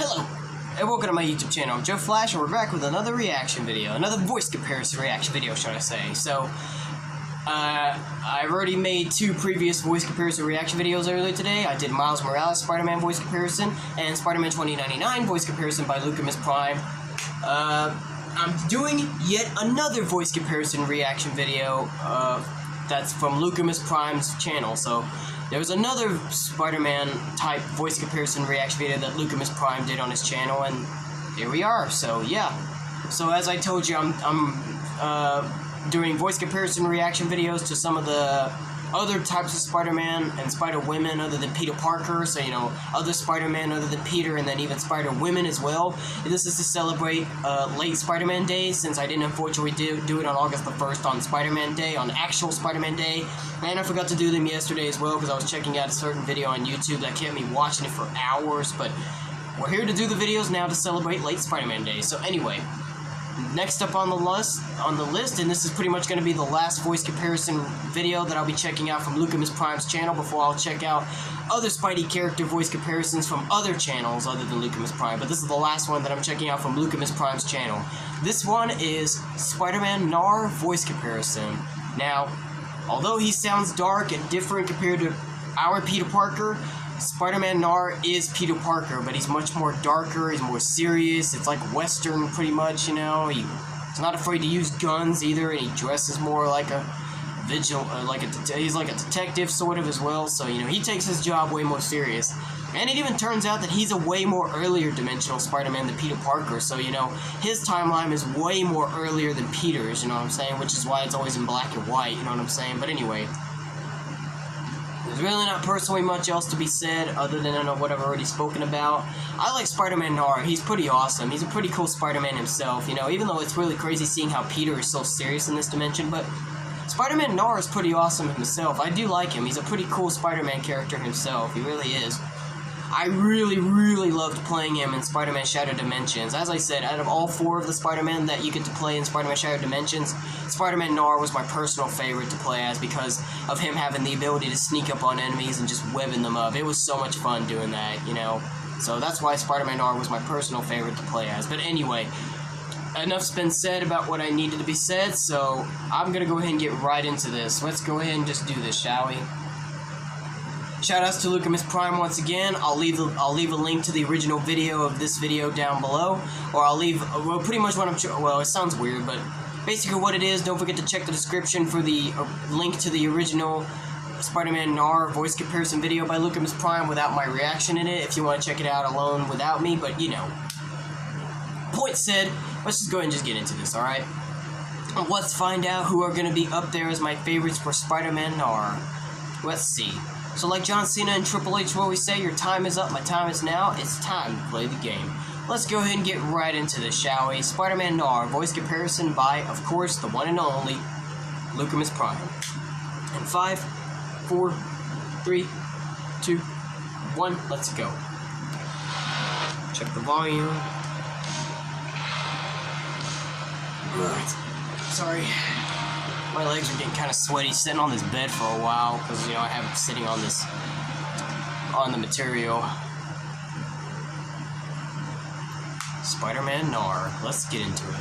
Hello, and welcome to my YouTube channel. I'm Joe Flash, and we're back with another reaction video. Another voice comparison reaction video, should I say. So, I've already made two previous voice comparison reaction videos earlier today. I did Miles Morales Spider-Man voice comparison, and Spider-Man 2099 voice comparison by Lucamus Prime. I'm doing yet another voice comparison reaction video, that's from Lucamus Prime's channel. So, there was another Spider-Man type voice comparison reaction video that Lucamus Prime did on his channel, and here we are. So yeah. So as I told you, I'm doing voice comparison reaction videos to some of the other types of Spider-Man and Spider-Women other than Peter Parker. So, you know, other Spider-Man other than Peter, and then even Spider-Women as well. And this is to celebrate late Spider-Man Day, since I didn't unfortunately do it on August the 1st on Spider-Man Day, on actual Spider-Man Day. And I forgot to do them yesterday as well, because I was checking out a certain video on YouTube that kept me watching it for hours. But we're here to do the videos now to celebrate late Spider-Man Day. So anyway, next up on the list, and this is pretty much going to be the last voice comparison video that I'll be checking out from Lucamus Prime's channel before I'll check out other Spidey character voice comparisons from other channels other than Lucamus Prime. But this is the last one that I'm checking out from Lucamus Prime's channel. This one is Spider-Man Noir voice comparison. Now, although he sounds dark and different compared to our Peter Parker, Spider-Man Noir is Peter Parker, but he's much more darker, he's more serious. It's like Western, pretty much, you know. He's not afraid to use guns either, and he dresses more like a he's like a detective, sort of, as well. So, you know, he takes his job way more serious. And it even turns out that he's a way more earlier dimensional Spider-Man than Peter Parker. So, you know, his timeline is way more earlier than Peter's, you know what I'm saying? Which is why it's always in black and white, you know what I'm saying? But anyway, there's really not personally much else to be said other than what I've already spoken about. I like Spider-Man Noir. He's pretty awesome. He's a pretty cool Spider-Man himself, you know, even though it's really crazy seeing how Peter is so serious in this dimension. But Spider-Man Noir is pretty awesome himself. I do like him. He's a pretty cool Spider-Man character himself. He really is. I really, really loved playing him in Spider-Man Shattered Dimensions. As I said, out of all four of the Spider-Man that you get to play in Spider-Man Shattered Dimensions, Spider-Man Noir was my personal favorite to play as, because of him having the ability to sneak up on enemies and just webbing them up. It was so much fun doing that, you know. So that's why Spider-Man Noir was my personal favorite to play as. But anyway, enough's been said about what I needed to be said, so I'm gonna go ahead and get right into this. Let's go ahead and just do this, shall we? Shoutouts to Lucamus Prime once again. I'll leave a link to the original video of this video down below, or I'll leave, well, pretty much what well, it sounds weird, but basically what it is. Don't forget to check the description for the link to the original Spider-Man Noir voice comparison video by Lucamus Prime without my reaction in it, if you want to check it out alone without me. But, you know, point said, let's just go ahead and just get into this, alright? Let's find out who are going to be up there as my favorites for Spider-Man Noir. Let's see. So like John Cena and Triple H will always say, your time is up, my time is now, it's time to play the game. Let's go ahead and get right into this, shall we? Spider-Man Noir, voice comparison by, of course, the one and only Lucamus Prime. And 5, 4, 3, 2, 1, let's go. Check the volume. Sorry. My legs are getting kind of sweaty sitting on this bed for a while, because, you know, I have it sitting on the material. Spider-Man Noir. Let's get into it.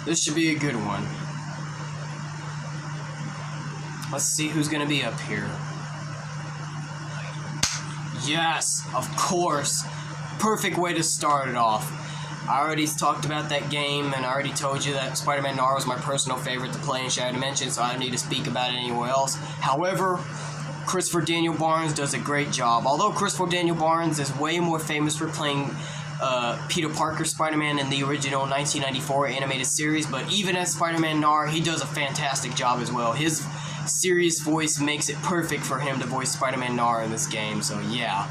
This should be a good one. Let's see who's gonna be up here. Yes, of course. Perfect way to start it off. I already talked about that game, and I already told you that Spider-Man Noir was my personal favorite to play in Shattered Dimensions, so I don't need to speak about it anywhere else. However, Christopher Daniel Barnes does a great job. Although Christopher Daniel Barnes is way more famous for playing Peter Parker Spider-Man in the original 1994 animated series, but even as Spider-Man Noir, he does a fantastic job as well. His serious voice makes it perfect for him to voice Spider-Man Noir in this game, so yeah.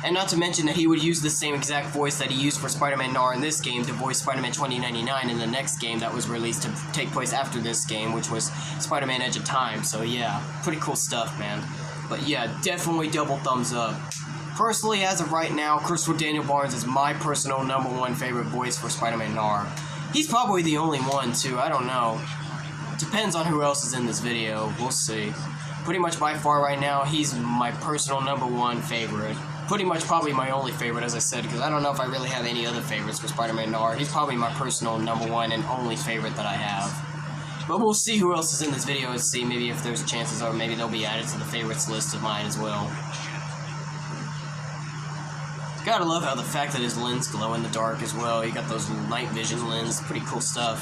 And not to mention that he would use the same exact voice that he used for Spider-Man Noir in this game to voice Spider-Man 2099 in the next game that was released to take place after this game, which was Spider-Man Edge of Time. So yeah, pretty cool stuff, man. But yeah, definitely double thumbs up. Personally, as of right now, Christopher Daniel Barnes is my personal #1 favorite voice for Spider-Man Noir. He's probably the only one, too, I don't know. Depends on who else is in this video. We'll see. Pretty much by far right now, he's my personal #1 favorite. Pretty much probably my only favorite, as I said, because I don't know if I really have any other favorites for Spider-Man Noir. He's probably my personal #1 and only favorite that I have. But we'll see who else is in this video and see maybe if there's chances or maybe they'll be added to the favorites list of mine as well. Gotta love how the fact that his lens glow in the dark as well. He got those night vision lens. Pretty cool stuff.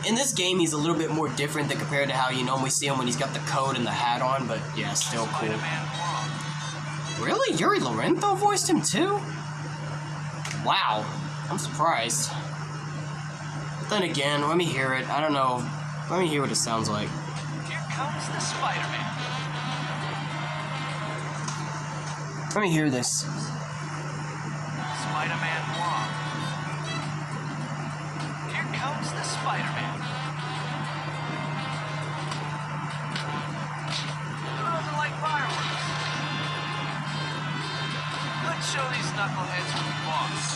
In this game, he's a little bit more different than compared to how you normally see him when he's got the coat and the hat on, but yeah, still cool. Really? Yuri Lorenzo voiced him too? Wow. I'm surprised. But then again, let me hear it. I don't know. Let me hear what it sounds like. Here comes the Spider-Man. Let me hear this. Spider-Man Noir. Here comes the Spider-Man. Who doesn't like fireworks? Let's show these knuckleheads who we boss.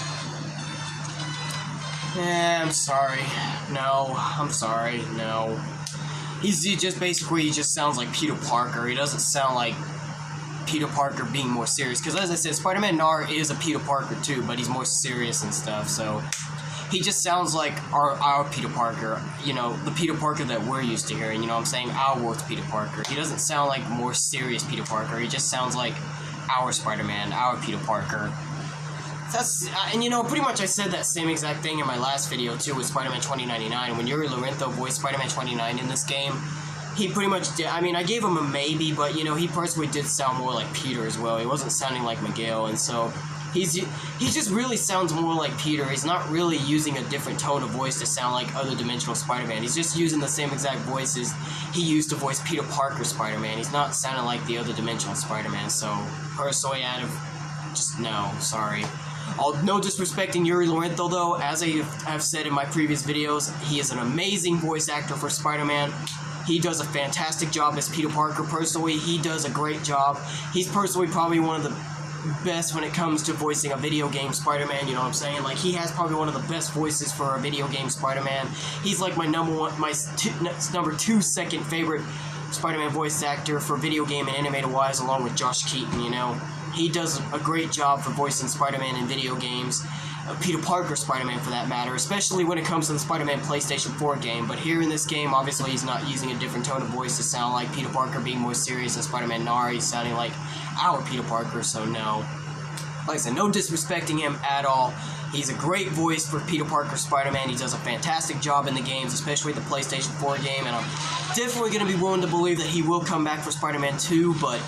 Yeah, I'm sorry. No, I'm sorry. No. He just sounds like Peter Parker. He doesn't sound like Peter Parker being more serious. Because as I said, Spider-Man Noir is a Peter Parker too, but he's more serious and stuff. So he just sounds like our Peter Parker. You know, the Peter Parker that we're used to hearing. You know what I'm saying? Our world's Peter Parker. He doesn't sound like more serious Peter Parker. He just sounds like our Spider-Man, our Peter Parker. And you know, pretty much I said that same exact thing in my last video too with Spider-Man 2099. When Yuri Lorenzo voiced Spider-Man 29 in this game, he pretty much did. I mean, I gave him a maybe, but you know, he personally did sound more like Peter as well. He wasn't sounding like Miguel, and so he just really sounds more like Peter. He's not really using a different tone of voice to sound like other dimensional Spider-Man. He's just using the same exact voices he used to voice Peter Parker Spider-Man. He's not sounding like the other dimensional Spider-Man. So personally, no, sorry. No disrespecting Yuri Lorenzo, though, as I have said in my previous videos, he is an amazing voice actor for Spider-Man. He does a fantastic job as Peter Parker. Personally, he does a great job. He's personally probably one of the best when it comes to voicing a video game Spider-Man, you know what I'm saying? Like, he has probably one of the best voices for a video game Spider-Man. He's like my number 2 second favorite Spider-Man voice actor for video game and animated-wise, along with Josh Keaton, you know? He does a great job for voicing Spider-Man in video games, Peter Parker Spider-Man for that matter, especially when it comes to the Spider-Man PlayStation 4 game. But here in this game, obviously he's not using a different tone of voice to sound like Peter Parker being more serious than Spider-Man Noir. He's sounding like our Peter Parker, so no. Like I said, no disrespecting him at all. He's a great voice for Peter Parker Spider-Man. He does a fantastic job in the games, especially the PlayStation 4 game, and I'm definitely going to be willing to believe that he will come back for Spider-Man 2, but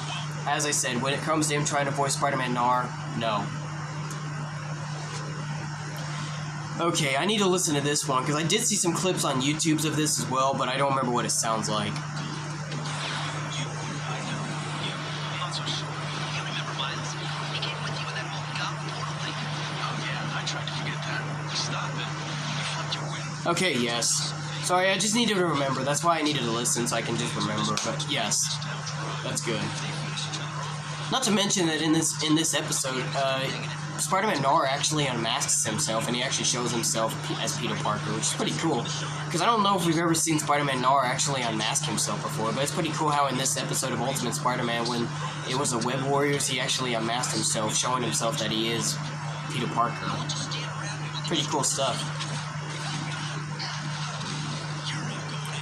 as I said, when it comes to him trying to voice Spider-Man Noir, no. Okay, I need to listen to this one, because I did see some clips on YouTube's of this as well, but I don't remember what it sounds like. Okay, yes. Sorry, I just needed to remember. That's why I needed to listen, so I can just remember, but yes. That's good. Not to mention that in this episode, Spider-Man Noir actually unmasks himself, and he actually shows himself as Peter Parker, which is pretty cool. Because I don't know if we've ever seen Spider-Man Noir actually unmask himself before, but it's pretty cool how in this episode of Ultimate Spider-Man, when it was the Web Warriors, he actually unmasked himself, showing himself that he is Peter Parker. Pretty cool stuff.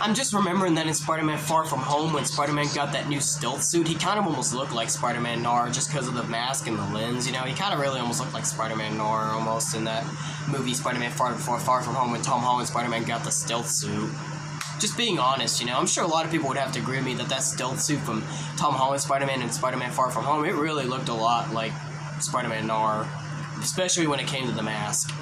I'm just remembering that in Spider-Man Far From Home, when Spider-Man got that new stealth suit, he kind of almost looked like Spider-Man Noir just because of the mask and the lens, you know? He kind of really almost looked like Spider-Man Noir almost in that movie Spider-Man Far From Home when Tom Holland Spider-Man got the stealth suit. Just being honest, you know, I'm sure a lot of people would have to agree with me that that stealth suit from Tom Holland Spider-Man and Spider-Man Far From Home, it really looked a lot like Spider-Man Noir, especially when it came to the mask.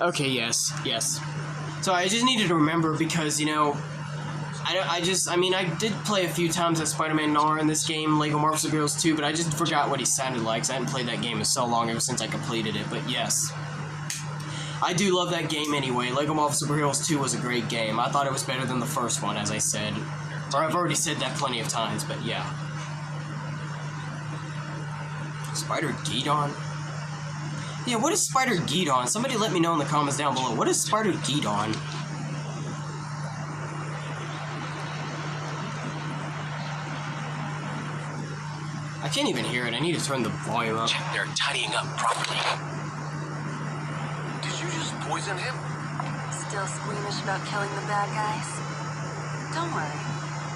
Okay, yes. So I just needed to remember because, you know, I did play a few times as Spider-Man Noir in this game, Lego Marvel Superheroes 2, but I just forgot what he sounded like, because I hadn't played that game in so long ever since I completed it, but yes. I do love that game anyway. Lego Marvel Superheroes 2 was a great game. I thought it was better than the first one, as I said. Or I've already said that plenty of times, but yeah. Spider-Geddon? Yeah, what is Spider-Geddon? Somebody let me know in the comments down below. What is Spider-Geddon? I can't even hear it. I need to turn the volume up. Check they're tidying up properly. Did you just poison him? Still squeamish about killing the bad guys? Don't worry.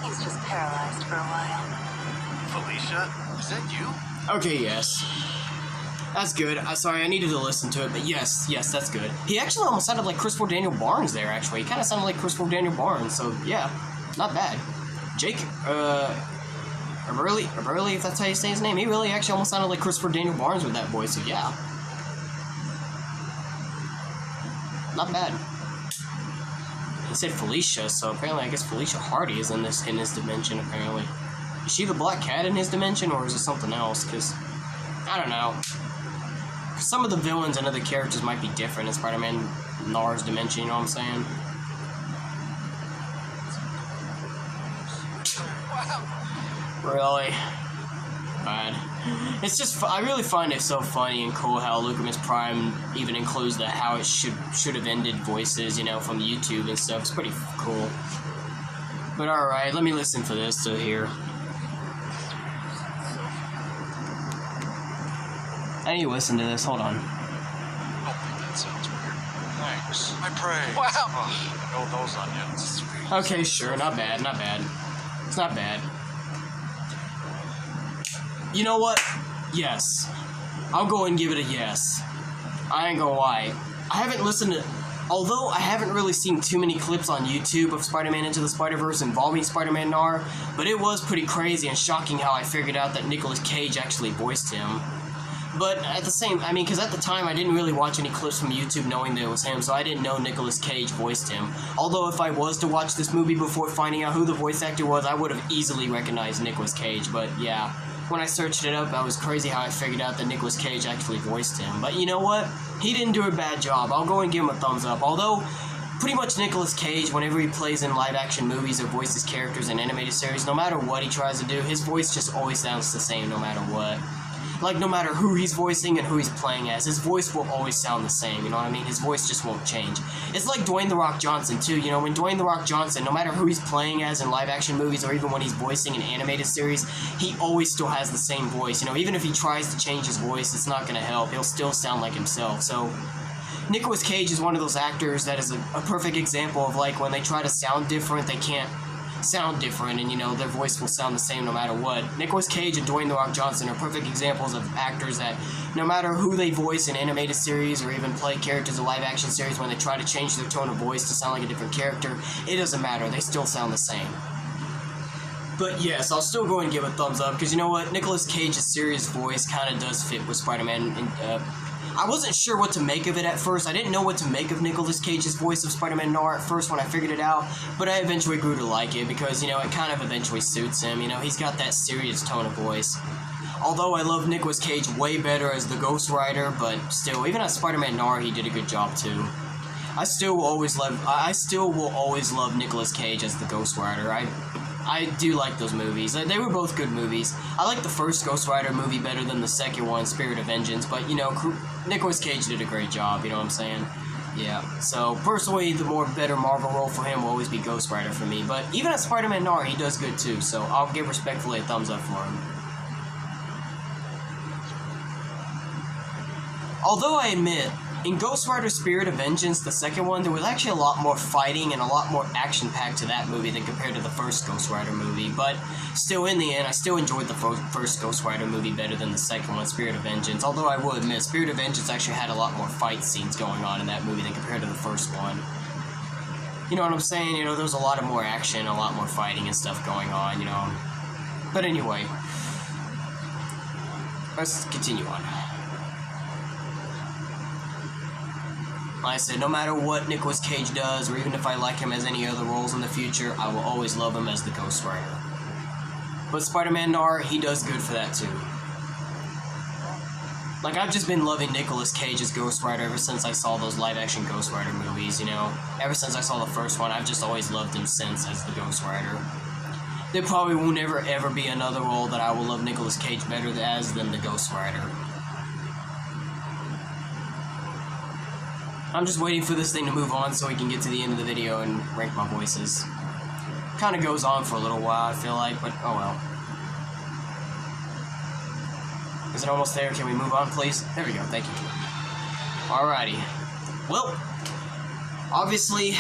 He's just paralyzed for a while. Felicia, is that you? Okay, yes. That's good. Sorry, I needed to listen to it, but yes, that's good. He actually almost sounded like Christopher Daniel Barnes there, actually. He kind of sounded like Christopher Daniel Barnes, so yeah, not bad. Jake, Eberly, if that's how you say his name, he really actually almost sounded like Christopher Daniel Barnes with that voice, so yeah. Not bad. He said Felicia, so apparently I guess Felicia Hardy is in this dimension, apparently. Is she the Black Cat in his dimension, or is it something else? Because, I don't know. Some of the villains and other characters might be different in Spider-Man Noir's dimension, you know what I'm saying? Really? Bad. It's just, I really find it so funny and cool how Lucas Prime even includes the how it should have ended voices, you know, from YouTube and stuff. It's pretty cool. But alright, let me listen for this to hear. I need to listen to this, hold on. Oh, that sounds weird. Thanks. I pray. Wow. Oh, no, those onions. Okay, sure, not bad, not bad. It's not bad. You know what? Yes. I'll go and give it a yes. I ain't gonna lie. I haven't listened to... Although I haven't really seen too many clips on YouTube of Spider-Man Into the Spider-Verse involving Spider-Man Noir, but it was pretty crazy and shocking how I figured out that Nicolas Cage actually voiced him. But at the same... I mean, because at the time I didn't really watch any clips from YouTube knowing that it was him, so I didn't know Nicolas Cage voiced him. Although if I was to watch this movie before finding out who the voice actor was, I would have easily recognized Nicolas Cage, but yeah. When I searched it up, I was crazy how I figured out that Nicolas Cage actually voiced him. But you know what? He didn't do a bad job. I'll go and give him a thumbs up. Although, pretty much Nicolas Cage, whenever he plays in live-action movies or voices characters in animated series, no matter what he tries to do, his voice just always sounds the same no matter what. Like, no matter who he's voicing and who he's playing as, his voice will always sound the same, you know what I mean? His voice just won't change. It's like Dwayne "The Rock" Johnson, too, you know, when Dwayne "The Rock" Johnson, no matter who he's playing as in live-action movies or even when he's voicing an animated series, he always still has the same voice, you know, even if he tries to change his voice, it's not gonna help, he'll still sound like himself, so... Nicolas Cage is one of those actors that is a perfect example of, like, when they try to sound different, they can't sound different, and you know their voice will sound the same no matter what. Nicolas Cage and Dwayne "The Rock" Johnson are perfect examples of actors that no matter who they voice in animated series or even play characters in live action series, when they try to change their tone of voice to sound like a different character, it doesn't matter, they still sound the same. But yes, I'll still go and give a thumbs up, because you know what, Nicolas Cage's serious voice kind of does fit with Spider-Man. I wasn't sure what to make of it at first. I didn't know what to make of Nicolas Cage's voice of Spider-Man Noir at first when I figured it out, but I eventually grew to like it because, you know, it kind of eventually suits him. You know, he's got that serious tone of voice. Although I love Nicolas Cage way better as the Ghost Rider, but still, even as Spider-Man Noir, he did a good job too. I still will always love Nicolas Cage as the Ghost Rider. I do like those movies. They were both good movies. I like the first Ghost Rider movie better than the second one, Spirit of Vengeance, but, you know, Nicolas Cage did a great job, you know what I'm saying? Yeah, so, personally, the better Marvel role for him will always be Ghost Rider for me, but even as Spider-Man Noir, he does good too, so I'll give respectfully a thumbs up for him. Although I admit, in Ghost Rider Spirit of Vengeance, the second one, there was actually a lot more fighting and a lot more action-packed to that movie than compared to the first Ghost Rider movie, but still, in the end, I still enjoyed the first Ghost Rider movie better than the second one, Spirit of Vengeance, although I will admit, Spirit of Vengeance actually had a lot more fight scenes going on in that movie than compared to the first one. You know what I'm saying? You know, there was a lot of more action, a lot more fighting and stuff going on, you know. But anyway, let's continue on. Like I said, no matter what Nicolas Cage does, or even if I like him as any other roles in the future, I will always love him as the Ghost Rider. But Spider-Man Noir, he does good for that too. Like, I've just been loving Nicolas Cage as Ghost Rider ever since I saw those live-action Ghost Rider movies, you know? Ever since I saw the first one, I've just always loved him since as the Ghost Rider. there probably will never ever be another role that I will love Nicolas Cage better as than the Ghost Rider. I'm just waiting for this thing to move on so we can get to the end of the video and rank my voices. Kind of goes on for a little while, I feel like, but oh well. Is it almost there? Can we move on, please? There we go, thank you. Alrighty. Well, obviously,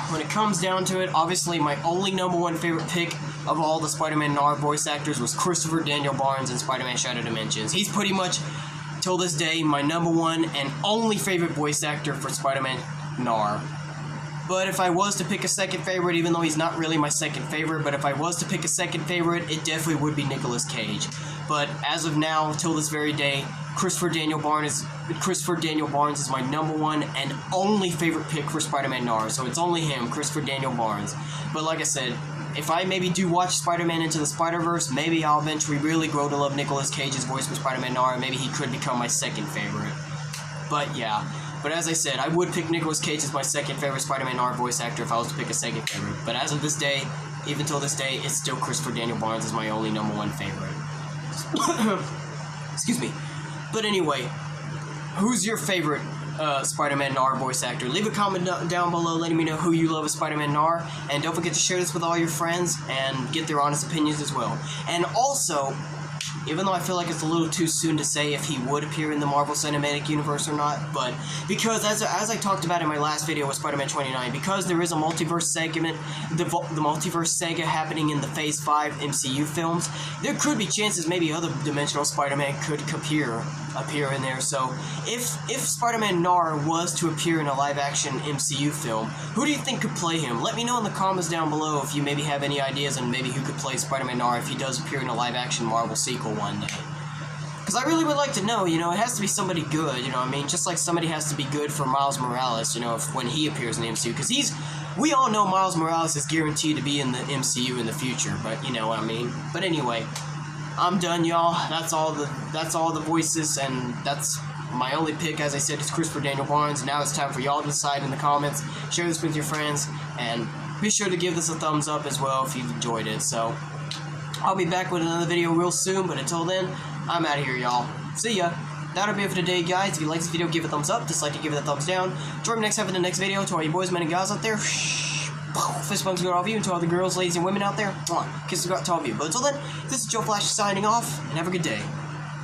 when it comes down to it, obviously my only #1 favorite pick of all the Spider-Man Noir voice actors was Christopher Daniel Barnes in Spider-Man Shadow Dimensions. He's pretty much, till this day, my #1 and only favorite voice actor for Spider-Man Noir. But if I was to pick a second favorite, even though he's not really my second favorite, but if I was to pick a second favorite, it definitely would be Nicolas Cage. But as of now, till this very day, Christopher Daniel Barnes is my #1 and only favorite pick for Spider-Man Noir. So it's only him, Christopher Daniel Barnes. But like I said, if I maybe do watch Spider-Man Into the Spider-Verse, maybe I'll eventually really grow to love Nicolas Cage's voice for Spider-Man Noir, and maybe he could become my second favorite. But yeah. But as I said, I would pick Nicolas Cage as my second favorite Spider-Man Noir voice actor if I was to pick a second favorite. But as of this day, even till this day, it's still Christopher Daniel Barnes is my only #1 favorite. Excuse me. But anyway, who's your favorite Spider-Man Noir voice actor? Leave a comment down below letting me know who you love as Spider-Man Noir. And don't forget to share this with all your friends and get their honest opinions as well. And also, even though I feel like it's a little too soon to say if he would appear in the Marvel Cinematic Universe or not, but because as I talked about in my last video with Spider-Man 29, because there is a multiverse segment, the multiverse saga happening in the Phase 5 MCU films, there could be chances maybe other dimensional Spider-Man could appear in there. So if Spider-Man Noir was to appear in a live-action MCU film, who do you think could play him? Let me know in the comments down below if you maybe have any ideas on maybe who could play Spider-Man Noir if he does appear in a live-action Marvel sequel one day. Because I really would like to know, it has to be somebody good, you know what I mean? Just like somebody has to be good for Miles Morales, when he appears in the MCU. Because we all know Miles Morales is guaranteed to be in the MCU in the future, but you know what I mean? But anyway, I'm done, y'all. That's all the voices, and that's my only pick, as I said, is Christopher Daniel Barnes. Now it's time for y'all to decide in the comments. Share this with your friends, and be sure to give this a thumbs up as well if you've enjoyed it. So, I'll be back with another video real soon, but until then, I'm out of here, y'all. See ya. That'll be it for today, guys. If you like this video, give it a thumbs up. Dislike it, give it a thumbs down. Join me next time for the next video. To all you boys, men, and guys out there, fist bumps go to all of you, and to all the girls, ladies, and women out there, kisses go out to all of you. But until then, this is Joe Flash signing off, and have a good day.